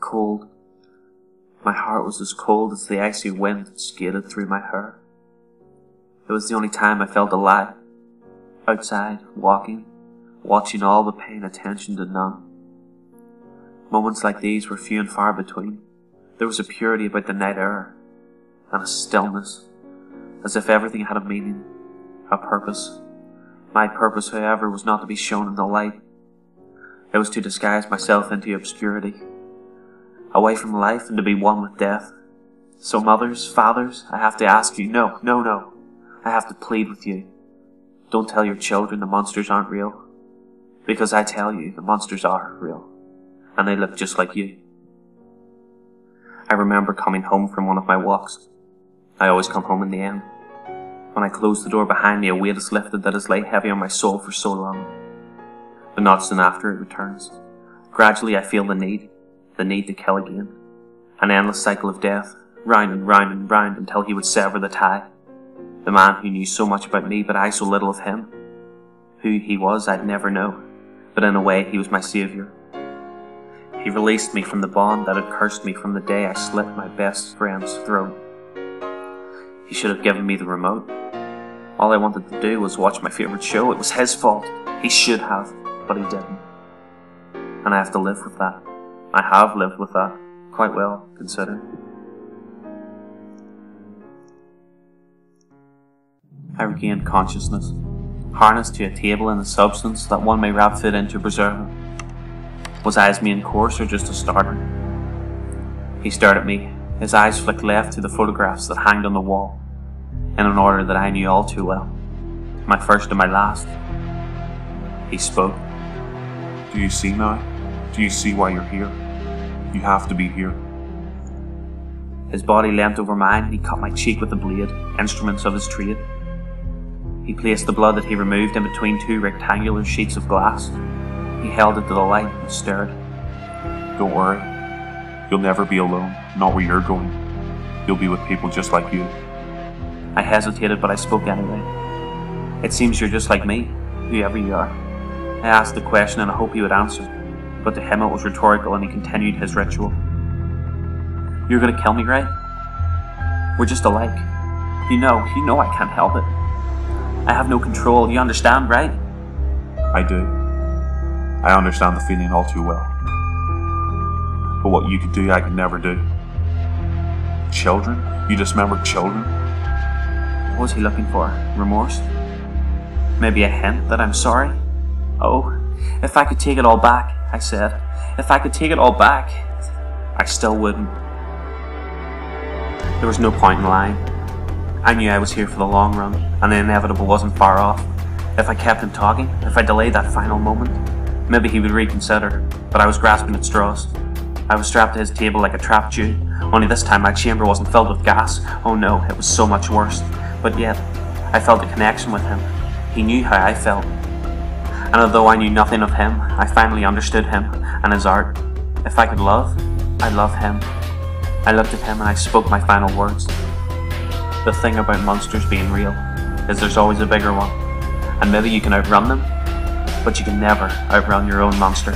cold. My heart was as cold as the icy wind that skated through my hair. It was the only time I felt alive. Outside, walking, watching all but paying attention to none. Moments like these were few and far between. There was a purity about the night air, and a stillness, as if everything had a meaning, a purpose. My purpose, however, was not to be shown in the light. It was to disguise myself into obscurity, away from life and to be one with death. So mothers, fathers, I have to ask you, no. I have to plead with you. Don't tell your children the monsters aren't real. Because I tell you, the monsters are real. And they look just like you. I remember coming home from one of my walks. I always come home in the end. When I close the door behind me, a weight is lifted that has laid heavy on my soul for so long. But not soon after it returns. Gradually I feel the need to kill again. An endless cycle of death, round and round and round until he would sever the tie. The man who knew so much about me, but I so little of him. Who he was, I'd never know, but in a way he was my saviour. He released me from the bond that had cursed me from the day I slit my best friend's throat. He should have given me the remote. All I wanted to do was watch my favourite show. It was his fault. He should have, but he didn't. And I have to live with that. I have lived with that, quite well, considered. I regained consciousness, harnessed to a table in a substance that one may wrap food in to preserve it. Was I his main course or just a starter? He stared at me. His eyes flicked left to the photographs that hanged on the wall, in an order that I knew all too well. My first and my last. He spoke. Do you see now? Do you see why you're here? You have to be here. His body leant over mine and he cut my cheek with a blade, instruments of his trade. He placed the blood that he removed in between two rectangular sheets of glass. He held it to the light and stared. Don't worry. You'll never be alone, not where you're going. You'll be with people just like you. I hesitated, but I spoke anyway. It seems you're just like me, whoever you are. I asked the question and I hoped he would answer, but to him it was rhetorical and he continued his ritual. You're gonna kill me, right? We're just alike. You know I can't help it. I have no control, you understand, right? I do. I understand the feeling all too well. But what you could do, I could never do. Children? You dismembered children? What was he looking for? Remorse? Maybe a hint that I'm sorry? Oh, if I could take it all back, I said. If I could take it all back, I still wouldn't. There was no point in lying. I knew I was here for the long run, and the inevitable wasn't far off. If I kept him talking, if I delayed that final moment, maybe he would reconsider, but I was grasping at straws. I was strapped to his table like a trapped Jew, only this time my chamber wasn't filled with gas. Oh no, it was so much worse. But yet, I felt a connection with him. He knew how I felt. And although I knew nothing of him, I finally understood him and his art. If I could love, I'd love him. I looked at him and I spoke my final words. The thing about monsters being real is there's always a bigger one. And maybe you can outrun them, but you can never outrun your own monster.